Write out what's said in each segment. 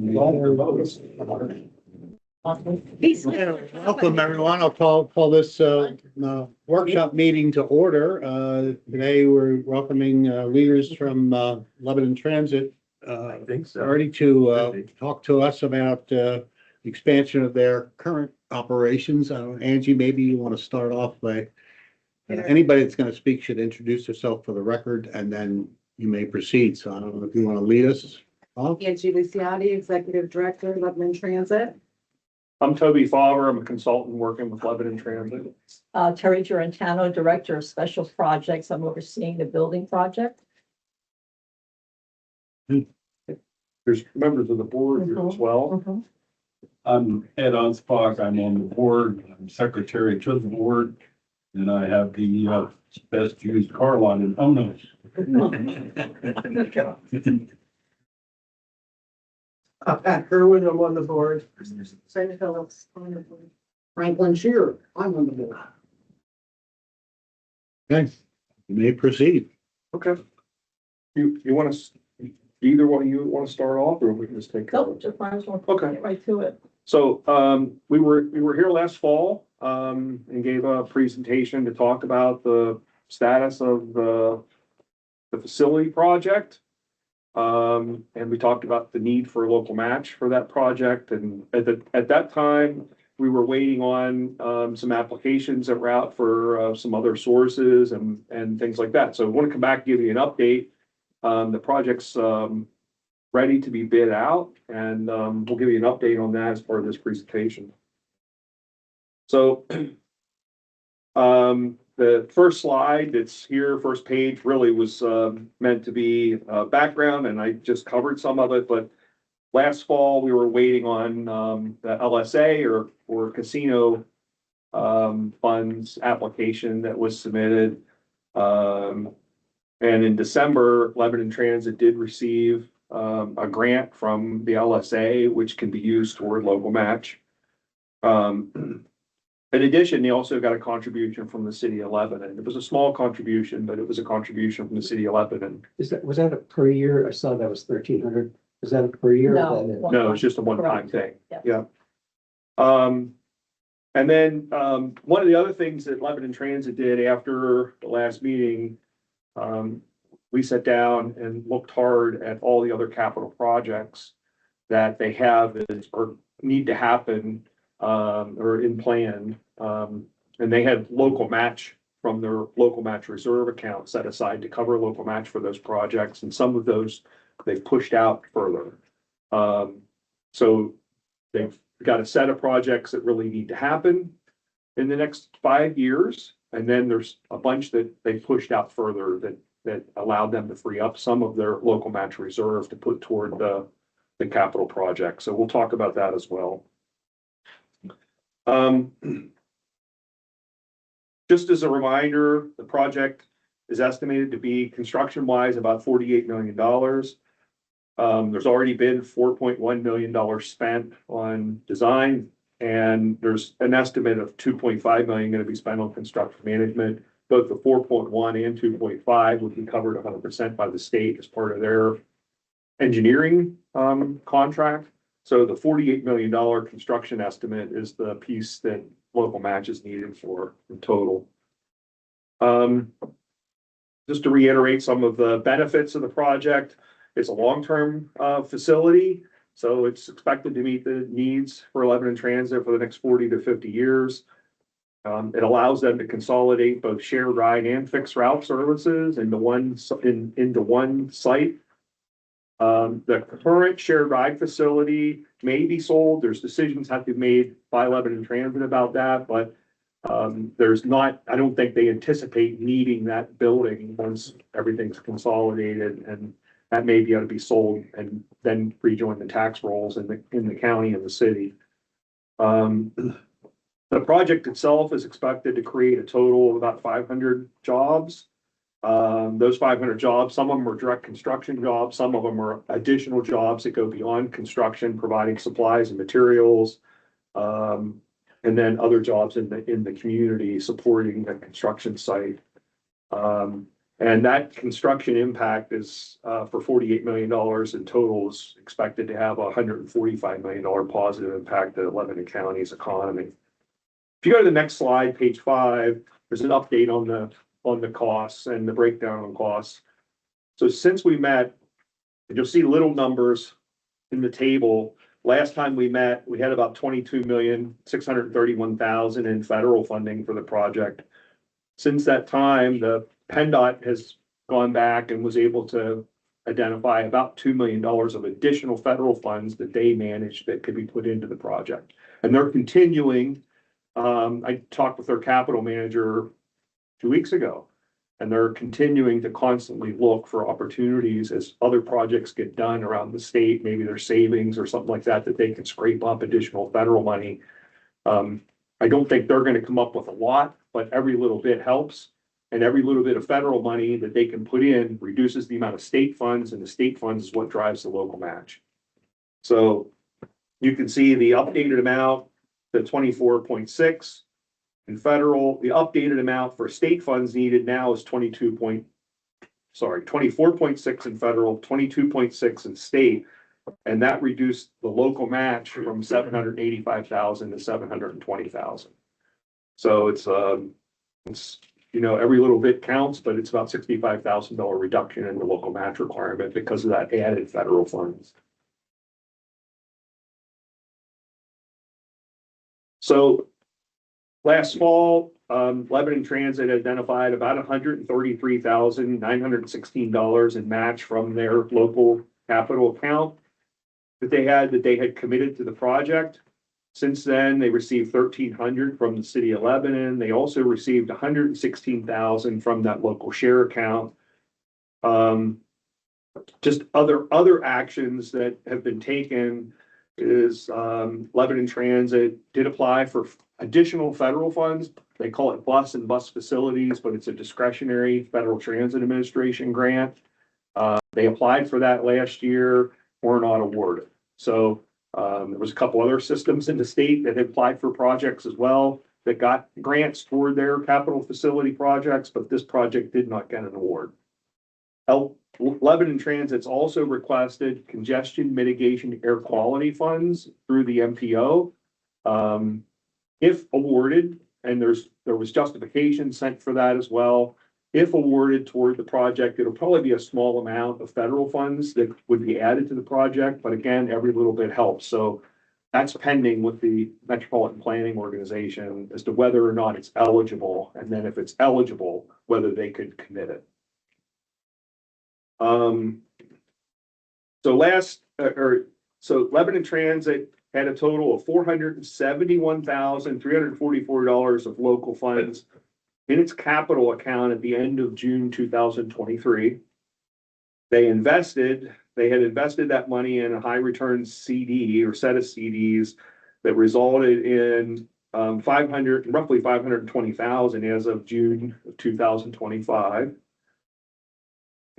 Welcome, everyone. I'll call this workshop meeting to order. Today, we're welcoming leaders from Lebanon Transit already to talk to us about the expansion of their current operations. Angie, maybe you want to start off by anybody that's going to speak should introduce herself for the record, and then you may proceed. So I don't know if you want to lead us. Angie Luciati, Executive Director, Lebanon Transit. I'm Toby Favre. I'm a consultant working with Lebanon Transit. Terry Durantano, Director of Special Projects. I'm overseeing the building project. There's members of the board here as well. I'm Ed Onspach. I'm on the board. I'm secretary to the board. And I have the best used car lot in Onos. Pat Kerwin, I'm on the board. Sarah Phillips on the board. Franklin Shearer, I'm on the board. Okay, you may proceed. Okay. You want to, either one of you want to start off, or we can just take? Nope, just might as well Okay. get right to it. So, we were here last fall, and gave a presentation to talk about the status of the facility project. And we talked about the need for a local match for that project. And at that time, we were waiting on, some applications that were out for, some other sources and things like that. So I want to come back and give you an update. The project's, ready to be bid out, and we'll give you an update on that as part of this presentation. So the first slide that's here, first page, really was meant to be background, and I just covered some of it. But last fall, we were waiting on the LSA or casino funds application that was submitted. And in December, Lebanon Transit did receive a grant from the LSA, which can be used toward local match. In addition, they also got a contribution from the city of Lebanon. It was a small contribution, but it was a contribution from the city of Lebanon. Was that a per year? I saw that was 1,300. Is that a per year? No. No, it's just a one-time thing. Yeah. Yeah. And then one of the other things that Lebanon Transit did after the last meeting, we sat down and looked hard at all the other capital projects that they have or need to happen or in plan. And they had local match from their local match reserve account set aside to cover local match for those projects. And some of those they've pushed out further. So they've got a set of projects that really need to happen in the next 5 years. And then there's a bunch that they pushed out further that allowed them to free up some of their local match reserve to put toward the capital project. So we'll talk about that as well. Just as a reminder, the project is estimated to be construction-wise about $48 million. There's already been $4.1 million spent on design, and there's an estimate of $2.5 million going to be spent on construction management. Both the 4.1 and 2.5 would be covered 100% by the state as part of their engineering contract. So the $48 million construction estimate is the piece that local match is needed for in total. Just to reiterate some of the benefits of the project, it's a long-term facility, so it's expected to meet the needs for Lebanon Transit for the next 40 to 50 years. It allows them to consolidate both shared ride and fixed route services into one site. The current shared ride facility may be sold. There's decisions have to be made by Lebanon Transit about that, but there's not, I don't think they anticipate needing that building once everything's consolidated, and that may be able to be sold and then rejoin the tax rolls in the county and the city. The project itself is expected to create a total of about 500 jobs. Those 500 jobs, some of them are direct construction jobs, some of them are additional jobs that go beyond construction, providing supplies and materials. And then other jobs in the community supporting the construction site. And that construction impact is, for $48 million in total, is expected to have a $145 million positive impact to Lebanon County's economy. If you go to the next slide, page 5, there's an update on the costs and the breakdown on costs. So since we met, you'll see little numbers in the table. Last time we met, we had about $22,631,000 in federal funding for the project. Since that time, the PennDOT has gone back and was able to identify about $2 million of additional federal funds that they managed that could be put into the project. And they're continuing. I talked with their capital manager 2 weeks ago, and they're continuing to constantly look for opportunities as other projects get done around the state. Maybe there's savings or something like that, that they can scrape up additional federal money. I don't think they're going to come up with a lot, but every little bit helps. And every little bit of federal money that they can put in reduces the amount of state funds, and the state funds is what drives the local match. So you can see the updated amount to 24.6 in federal. The updated amount for state funds needed now is 24.6 in federal, 22.6 in state. And that reduced the local match from 785,000 to 720,000. So it's every little bit counts, but it's about $65,000 reduction in the local match requirement because of that added federal funds. So last fall, Lebanon Transit identified about $133,916 in match from their local capital account that they had committed to the project. Since then, they received $1,300 from the city of Lebanon. They also received $116,000 from that local share account. Just other actions that have been taken is Lebanon Transit did apply for additional federal funds. They call it bus and bus facilities, but it's a discretionary Federal Transit Administration grant. They applied for that last year, were not awarded. So there was a couple other systems in the state that had applied for projects as well that got grants toward their capital facility projects, but this project did not get an award. Lebanon Transit's also requested congestion mitigation air quality funds through the MPO. If awarded, and there was justification sent for that as well. If awarded toward the project, it'll probably be a small amount of federal funds that would be added to the project, but again, every little bit helps. So that's pending with the Metropolitan Planning Organization as to whether or not it's eligible, and then if it's eligible, whether they could commit it. So Lebanon Transit had a total of $471,344 of local funds in its capital account at the end of June 2023. They had invested that money in a high return CD or set of CDs that resulted in roughly 520,000 as of June of 2025.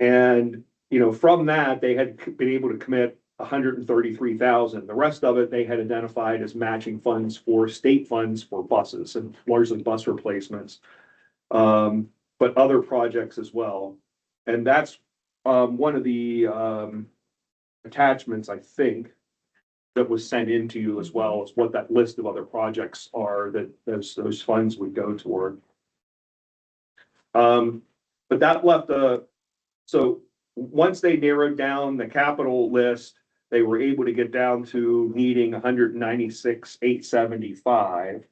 And from that, they had been able to commit 133,000. The rest of it they had identified as matching funds for state funds for buses and largely bus replacements, but other projects as well. And that's one of the attachments, I think, that was sent into you as well, as what that list of other projects are that those funds would go toward. But that left so once they narrowed down the capital list, they were able to get down to needing 196,875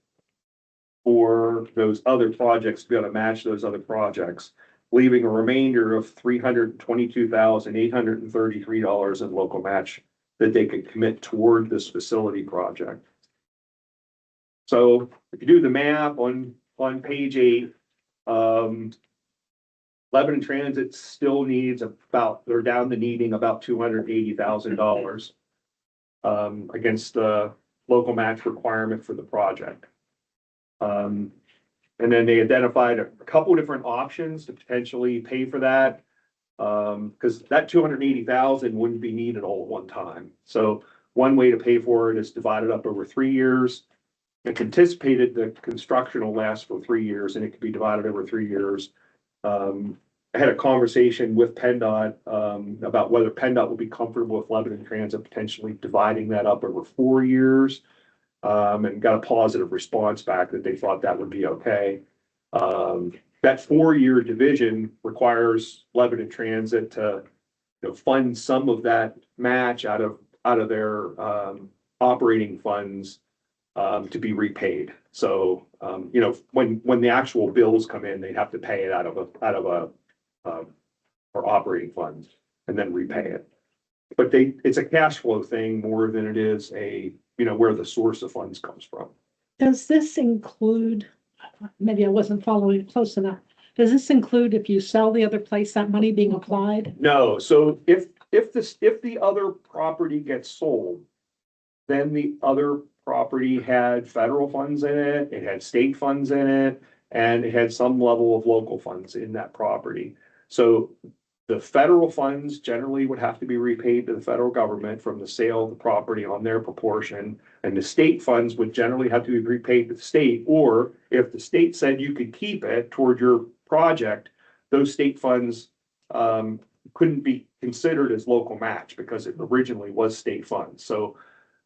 for those other projects to be able to match those other projects, leaving a remainder of $322,833 in local match that they could commit toward this facility project. So if you do the math on page 8, Lebanon Transit still needs they're down to needing about $280,000 against the local match requirement for the project. And then they identified a couple different options to potentially pay for that, because that $280,000 wouldn't be needed all at one time. So one way to pay for it is divided up over 3 years. It's anticipated the construction will last for 3 years, and it could be divided over 3 years. I had a conversation with PennDOT, about whether PennDOT would be comfortable with Lebanon Transit potentially dividing that up over 4 years. And got a positive response back that they thought that would be okay. That 4-year division requires Lebanon Transit to, fund some of that match out of their, operating funds, to be repaid. So, when the actual bills come in, they'd have to pay it out of or operating funds and then repay it. But it's a cash flow thing more than it is where the source of funds comes from. Does this include, maybe I wasn't following it close enough. Does this include if you sell the other place, that money being applied? No, so if the other property gets sold, then the other property had federal funds in it, it had state funds in it, and it had some level of local funds in that property. So the federal funds generally would have to be repaid to the federal government from the sale of the property on their proportion. And the state funds would generally have to be repaid to the state, or if the state said you could keep it toward your project, those state funds couldn't be considered as local match because it originally was state funds. So,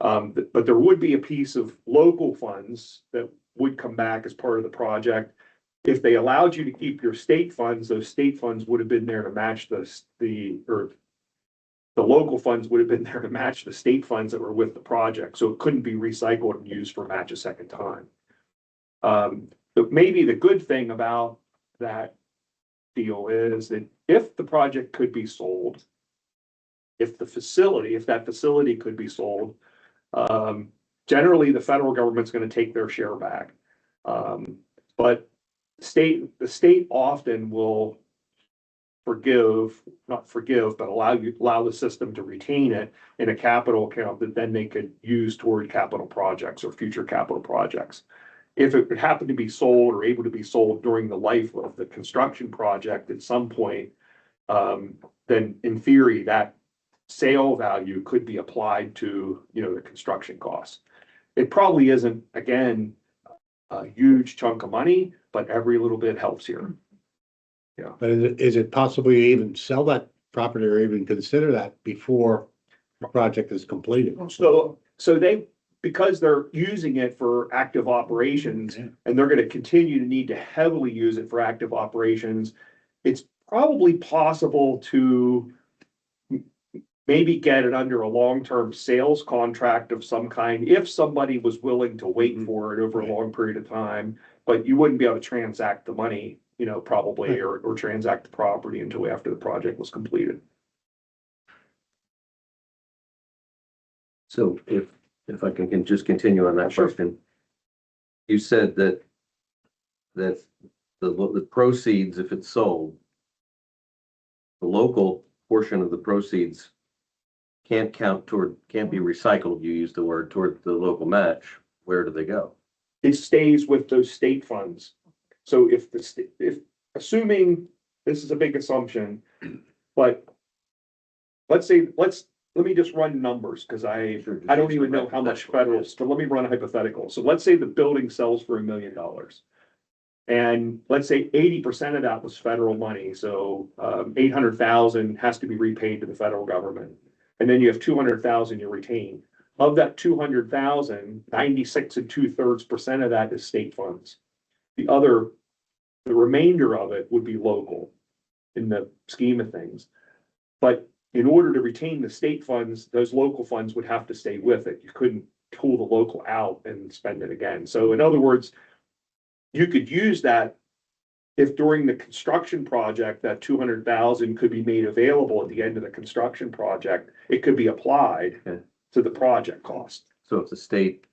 but there would be a piece of local funds that would come back as part of the project. If they allowed you to keep your state funds, those state funds would have been there to match the local funds would have been there to match the state funds that were with the project. So it couldn't be recycled and used for match a second time. But maybe the good thing about that deal is that if the project could be sold, if that facility could be sold, generally the federal government's going to take their share back. But the state often will not forgive, but allow the system to retain it in a capital account that then they could use toward capital projects or future capital projects. If it happened to be sold or able to be sold during the life of the construction project at some point, then in theory, that sale value could be applied to, the construction costs. It probably isn't, again, a huge chunk of money, but every little bit helps here. But is it possible you even sell that property or even consider that before the project is completed? So because they're using it for active operations and they're going to continue to need to heavily use it for active operations, it's probably possible to maybe get it under a long-term sales contract of some kind if somebody was willing to wait for it over a long period of time, but you wouldn't be able to transact the money, probably, or transact the property until after the project was completed. So if I can just continue on that Sure. question. You said that the proceeds, if it's sold, the local portion of the proceeds can't be recycled, you used the word, toward the local match. Where do they go? It stays with those state funds. So if assuming, this is a big assumption, but let me just run numbers, because I don't even know how much federal, but let me run a hypothetical. So let's say the building sells for $1 million. And let's say 80% of that was federal money, so 800,000 has to be repaid to the federal government. And then you have 200,000 you retain. Of that 200,000, 96 2/3% of that is state funds. The remainder of it would be local in the scheme of things. But in order to retain the state funds, those local funds would have to stay with it. You couldn't pull the local out and spend it again. So in other words, you could use that if during the construction project, that 200,000 could be made available at the end of the construction project, it could be applied to the project cost. So if the state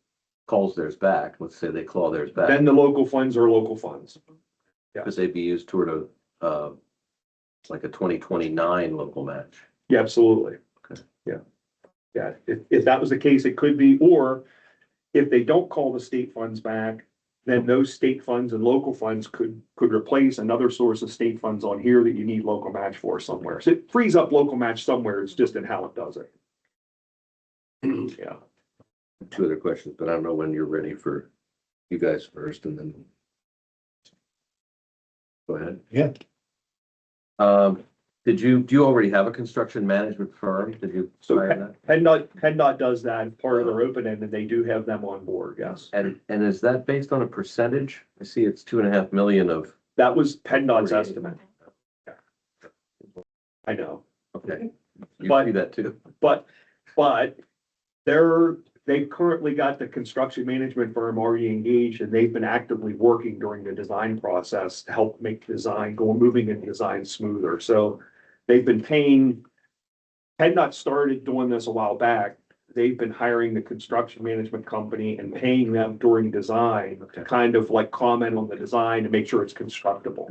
calls theirs back, let's say they claw theirs back, Then the local funds are local funds. could they be used toward like a 2029 local match? Yeah, absolutely. Okay. Yeah, if that was the case, it could be, or if they don't call the state funds back, then those state funds and local funds could replace another source of state funds on here that you need local match for somewhere. So it frees up local match somewhere. It's just in how it does it. Yeah. Two other questions, but I don't know when you're ready for you guys first and then. Go ahead. Yeah. Do you already have a construction management firm? Did you So hire that? PennDOT does that as part of their open end, and they do have them on board, yes. And is that based on a percentage? I see it's 2.5 million of, That was PennDOT's estimate. I know, okay. You But- see that too? but they currently got the construction management firm already engaged, and they've been actively working during the design process to help make design moving and design smoother. So they've been paying, PennDOT started doing this a while back. They've been hiring the construction management company and paying them during design to kind of like comment on the design to make sure it's constructible.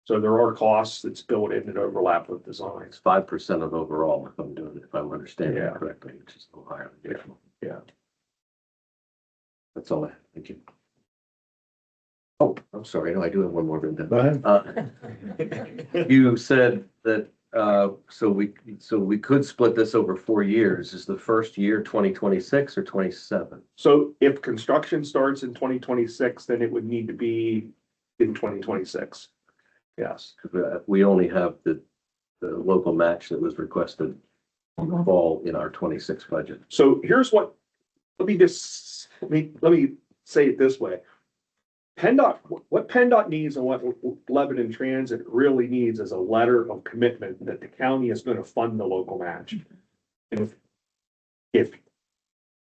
So there are costs that's built in that overlap with designs. It's 5% of overall, if I'm understanding Yeah. it correctly, which is a little higher. than usual. Yeah. That's all I have. Thank you. Oh, I'm sorry. No, I do have one more. Brenda. Go ahead. You said that, so we could split this over 4 years. Is the first year 2026 or 27? So if construction starts in 2026, then it would need to be in 2026. Yes. We only have the local match that was requested fall in our 26 budget. So here's what, let me say it this way. PennDOT, what PennDOT needs and what Lebanon Transit really needs is a letter of commitment that the county is going to fund the local match. And if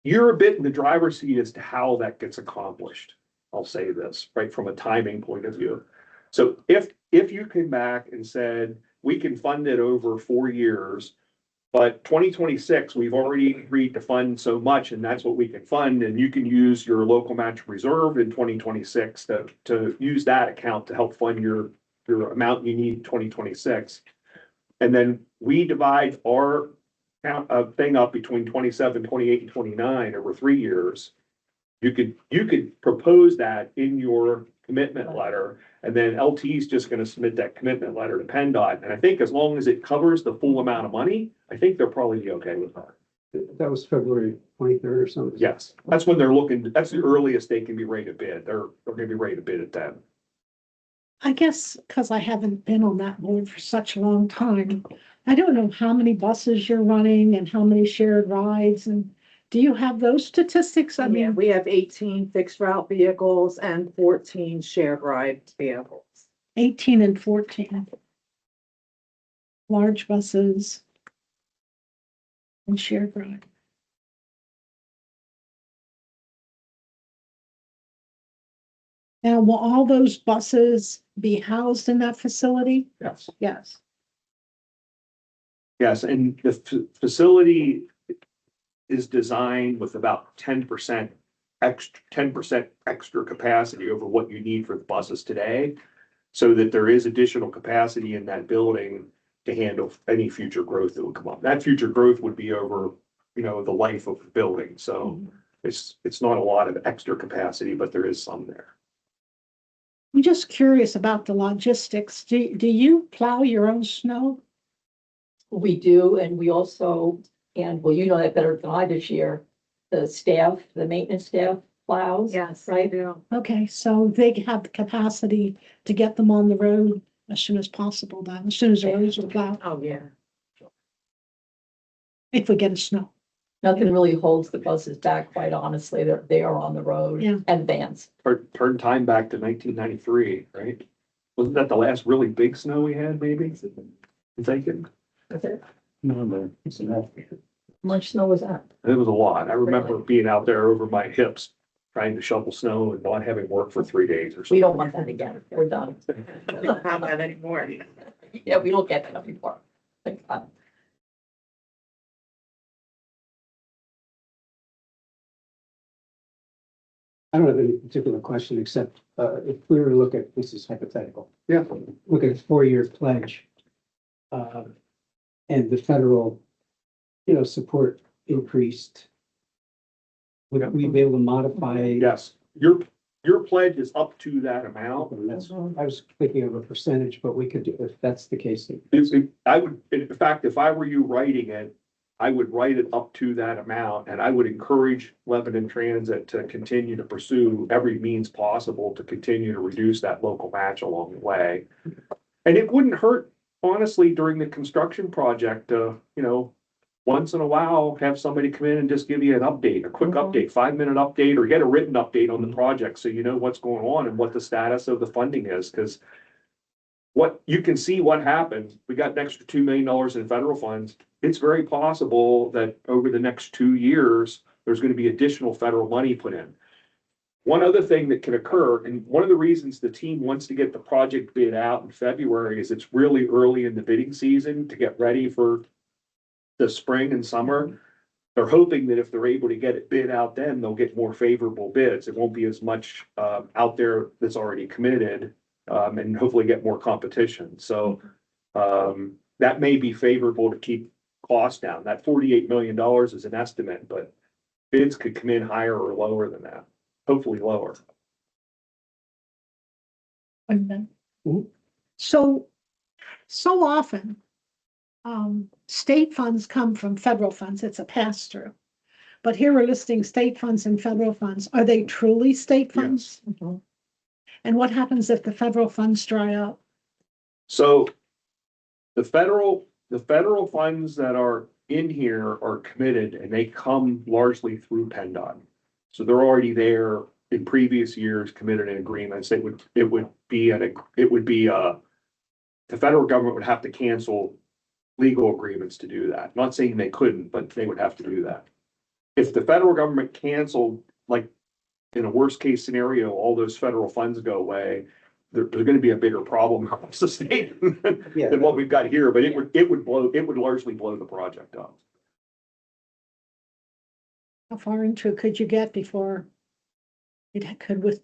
you're a bit in the driver's seat as to how that gets accomplished, I'll say this, right, from a timing point of view. So if you came back and said, we can fund it over 4 years, but 2026, we've already agreed to fund so much and that's what we can fund, and you can use your local match reserve in 2026 to use that account to help fund your amount you need in 2026. And then we divide our thing up between 27, 28, and 29 over 3 years. You could propose that in your commitment letter, and then LT is just gonna submit that commitment letter to PennDOT. And I think as long as it covers the full amount of money, I think they'll probably be okay with that. That was February 23rd or something. Yes, that's when they're looking, that's the earliest they can be ready to bid. They're gonna be ready to bid at that. I guess because I haven't been on that board for such a long time, I don't know how many buses you're running and how many shared rides, and do you have those statistics? I Yeah, mean, we have 18 fixed route vehicles and 14 shared ride vehicles. 18 and 14. Large buses and shared ride. Now, will all those buses be housed in that facility? Yes. Yes. Yes, and the facility is designed with about 10% extra capacity over what you need for the buses today. So that there is additional capacity in that building to handle any future growth that would come up. That future growth would be over, the life of the building. So it's not a lot of extra capacity, but there is some there. I'm just curious about the logistics. Do you plow your own snow? We do, and we also, and well, you know that better than I this year, the maintenance staff plows. Yes, Right? do. Okay, so they have the capacity to get them on the road as soon as possible then, as soon as the roads are plowed, Oh, yeah. if we get a snow. Nothing really holds the buses back, quite honestly. They are on the road. Yeah. And vans. Turn time back to 1993, right? Wasn't that the last really big snow we had, maybe? I'm thinking. No, How much snow was that? It was a lot. I remember Really? being out there over my hips, trying to shovel snow and not having work for 3 days or something. We don't want that again. We're done. We don't have that anymore. Yeah, we don't get that anymore. Thank God. I don't have any particular question, except if we were to look at, this is hypothetical, Yeah. look at a 4-year pledge. And the federal, support increased. Would we be able to modify? Yes, your pledge is up to that amount. And that's, I was thinking of a percentage, but we could do, if that's the case. I would, in fact, if I were you writing it, I would write it up to that amount, and I would encourage Lebanon Transit to continue to pursue every means possible to continue to reduce that local match along the way. And it wouldn't hurt, honestly, during the construction project, once in a while, have somebody come in and just give you an update, a quick Mhm. update, 5-minute update, or get a written update on the project, so you know what's going on and what the status of the funding is, because what, you can see what happened. We got an extra $2 million in federal funds. It's very possible that over the next 2 years, there's gonna be additional federal money put in. One other thing that can occur, and one of the reasons the team wants to get the project bid out in February is it's really early in the bidding season to get ready for the spring and summer. They're hoping that if they're able to get it bid out, then they'll get more favorable bids. It won't be as much out there that's already committed, and hopefully get more competition. So that may be favorable to keep costs down. That $48 million is an estimate, but bids could come in higher or lower than that. Hopefully lower. So, so often, state funds come from federal funds. It's a pass-through. But here we're listing state funds and federal funds. Are they truly state funds? Mhm. And what happens if the federal funds dry up? So the federal funds that are in here are committed and they come largely through PennDOT. So they're already there in previous years, committed in agreements. The federal government would have to cancel legal agreements to do that. Not saying they couldn't, but they would have to do that. If the federal government canceled, like in a worst case scenario, all those federal funds go away, there's gonna be a bigger problem across the state Yeah. than what we've got here, but it would largely blow the project up. How far into it could you get before it could with,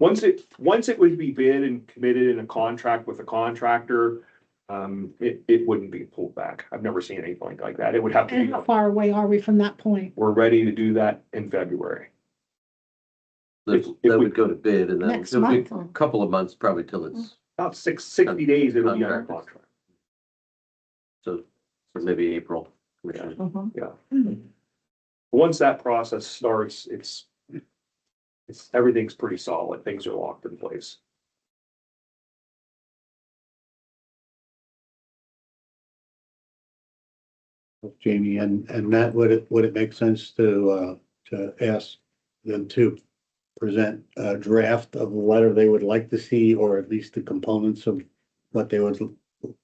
Once it would be bid and committed in a contract with a contractor, it wouldn't be pulled back. I've never seen anything like that. It would have to and be, how far away are we from that point? we're ready to do that in February. If That we- would go to bid and then Next it'll be a month. couple of months probably till it's, About 60 days, it'll be under Contract. contract. so maybe April. Commissioner. Mhm. Once that process starts, everything's pretty solid. Things are locked in place. Jamie, and Matt, would it make sense to ask them to present a draft of the letter they would like to see, or at least the components of what they would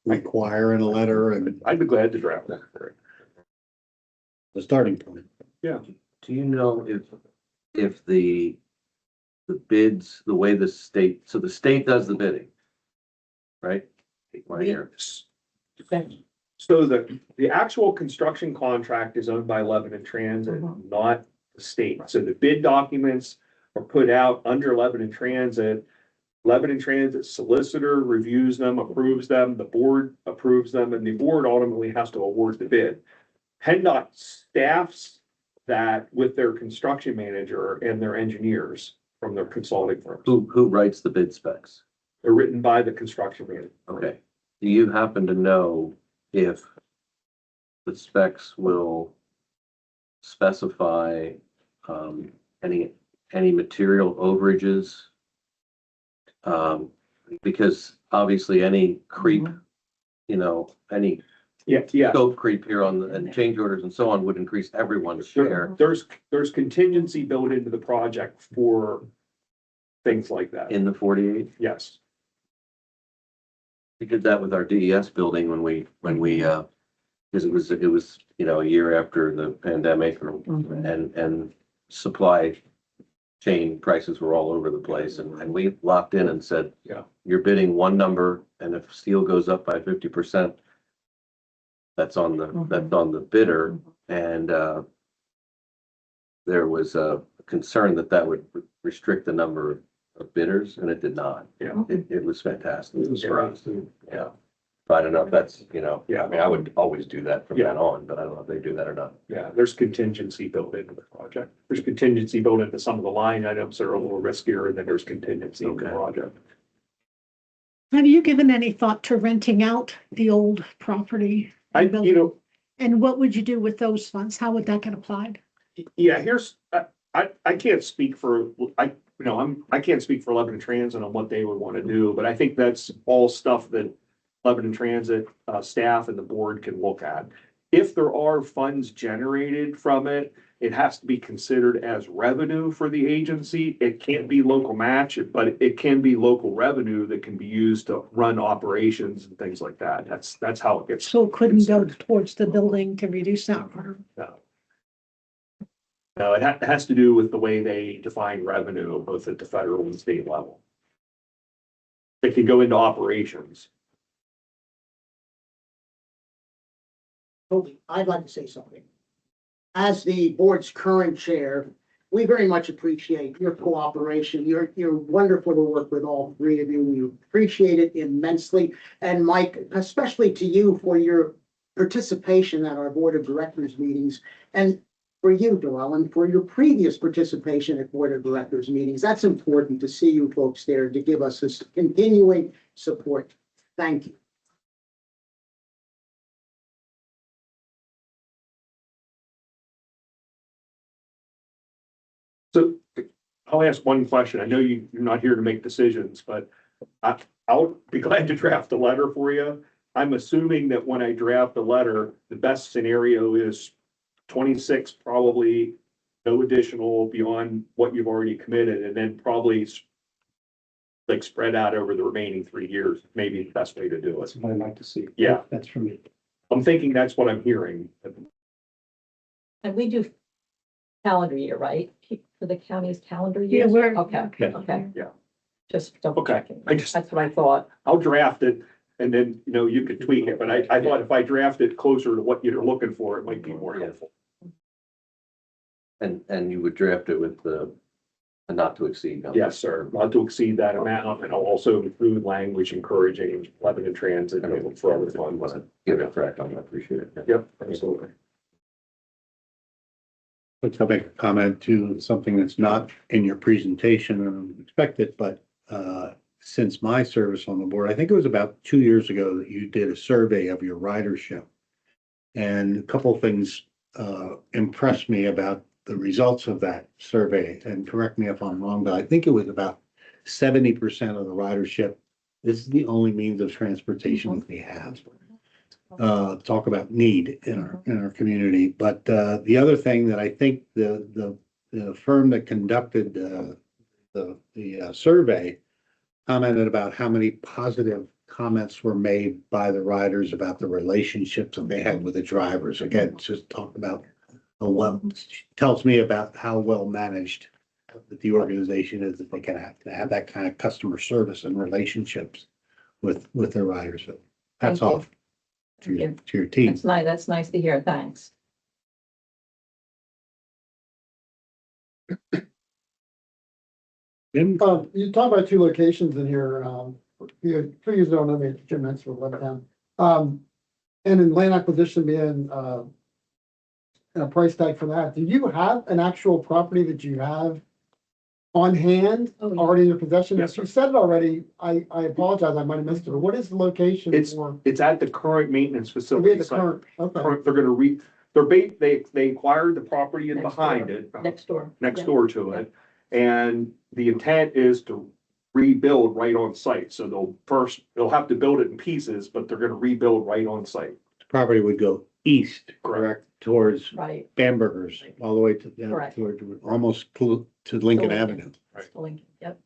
require in a letter and I'd be glad to draft that. the starting point? Do you know if the bids, the way the state, so the state does the bidding, right? Right here. So the actual construction contract is owned by Lebanon Transit, not the state. So the bid documents are put out under Lebanon Transit. Lebanon Transit solicitor reviews them, approves them, the board approves them, and the board ultimately has to award the bid. PennDOT staffs that with their construction manager and their engineers from their consulting firms. Who writes the bid specs? They're written by the construction manager. Okay. Do you happen to know if the specs will specify any material overages? Because obviously any creep, any Yeah. scope creep here on the, and change orders and so on would increase everyone's share There's contingency built into the project for things like that. in the 48. Yes. We did that with our DES building when we, because it was, a year after the pandemic and supply chain prices were all over the place and we locked in and said, Yeah. you're bidding one number and if steel goes up by 50%, that's on the bidder. And, there was a concern that would restrict the number of bidders and it did not. Yeah. It was fantastic. It was great. Yeah. But I don't know if that's, Yeah. I mean, I would always do that from Yeah. then on, but I don't know if they do that or not. Yeah, there's contingency built into the project. There's contingency built into some of the line items that are a little riskier, and then there's contingency in the Okay. project. Have you given any thought to renting out the old property? I, and building? And what would you do with those funds? How would that get applied? yeah, I can't speak for, I can't speak for Lebanon Transit on what they would want to do, but I think that's all stuff that Lebanon Transit, staff and the board can look at. If there are funds generated from it, it has to be considered as revenue for the agency. It can't be local match, but it can be local revenue that can be used to run operations and things like that. That's how it gets. So it couldn't go towards the building to reduce that harm. No. No, it has to do with the way they define revenue, both at the federal and state level. It can go into operations. Toby, I'd like to say something. As the board's current chair, we very much appreciate your cooperation. You're wonderful to work with, all three of you. We appreciate it immensely. And Mike, especially to you for your participation at our board of directors meetings. And for you, Darrell, for your previous participation at board of directors meetings. That's important to see you folks there to give us this continuing support. Thank you. So I'll ask one question. I know you're not here to make decisions, but I'll be glad to draft a letter for you. I'm assuming that when I draft a letter, the best scenario is 26, probably no additional beyond what you've already committed, and then probably like spread out over the remaining 3 years, maybe the best way to do it. That's what I'd like to see. Yeah. That's for me. I'm thinking that's what I'm hearing. And we do calendar year, right? For the county's calendar year? Yeah, we're. Okay, okay. Yeah. Just double Okay. checking. I just- That's what I thought. I'll draft it and then, you could tweak it, but I thought if I draft it closer to what you're looking for, it might be more helpful. And you would draft it with a not to exceed number. Yes, sir. Not to exceed that amount, and I'll also include language encouraging Lebanon Transit and look for other funds. Want to give it a crack on, I appreciate it. Yep, absolutely. Let's make a comment to something that's not in your presentation and expected, but since my service on the board, I think it was about 2 years ago that you did a survey of your ridership. And a couple of things impressed me about the results of that survey, and correct me if I'm wrong, but I think it was about 70% of the ridership. This is the only means of transportation that we have. Talk about need in our community. But the other thing that I think the firm that conducted the survey commented about how many positive comments were made by the riders about the relationships that they had with the drivers. Again, just talk about tells me about how well managed the organization is, that they can have that kind of customer service and relationships with their riders. So hats Thank you. off to your team. That's nice to hear. Thanks. Jim? You talk about two locations in here, please don't know me, Jim Mansfield, Levittown. And in land acquisition being, a price tag for that, do you have an actual property that you have on hand, Oh, yeah. already in your possession? Yes, If you said it already, I apologize, I might have missed it, but what is the location It's- for? It's at the current maintenance To be facility the site. current, okay, They're gonna they acquired the property in Next behind door. it, Next door. next Yeah. door to it. And the intent is to rebuild right on site. So they'll have to build it in pieces, but they're gonna rebuild right on site. Property would go east, correct, towards Right. Bamberger's, all the way to, Correct. toward almost to Lincoln Avenue. Right. Still Lincoln, yep.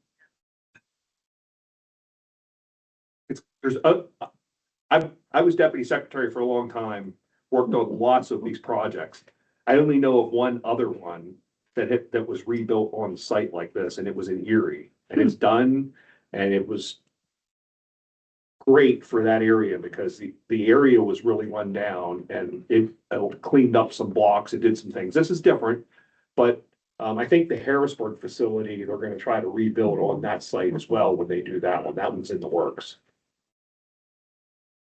I was deputy secretary for a long time, worked on lots of these projects. I only know of one other one that was rebuilt on site like this, and it was in Erie. And it's done, and it was great for that area because the area was really run down, and it cleaned up some blocks, it did some things. This is different, but I think the Harrisburg facility, they're gonna try to rebuild on that site as well when they do that one. That one's in the works.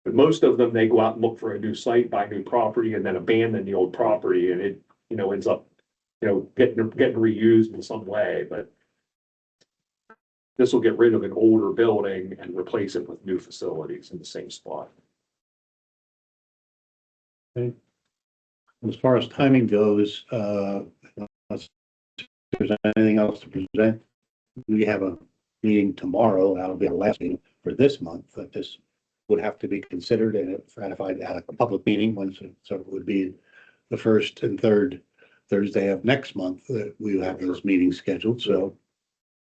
But most of them, they go out and look for a new site, buy new property, and then abandon the old property, and it, ends up, getting reused in some way, but this will get rid of an older building and replace it with new facilities in the same spot. As far as timing goes, unless there's anything else to present, we have a meeting tomorrow. That'll be our last meeting for this month, at this would have to be considered and ratified at a public meeting once, so it would be the first and third Thursday of next month that we will have those meetings scheduled, so.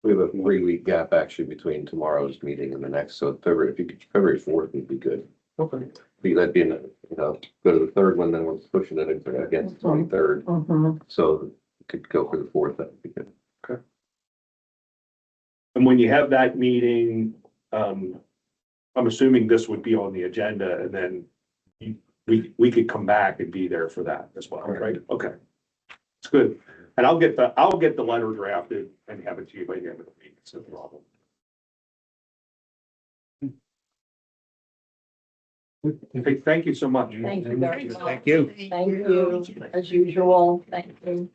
We have a 3-week gap actually between tomorrow's meeting and the next, so February, if you could, February 4th would be good. Okay. That'd be, go to the third one, then we're pushing it against the 23rd. Mhm. So we could go for the 4th, that would be good. And when you have that meeting, I'm assuming this would be on the agenda and then we could come back and be there for that as well, right? Okay. It's good. And I'll get the letter drafted and have it to you by the end of the week. It's no problem. Okay, thank you so much. Thank you very much. Thank you. Thank you, as usual. Thank you.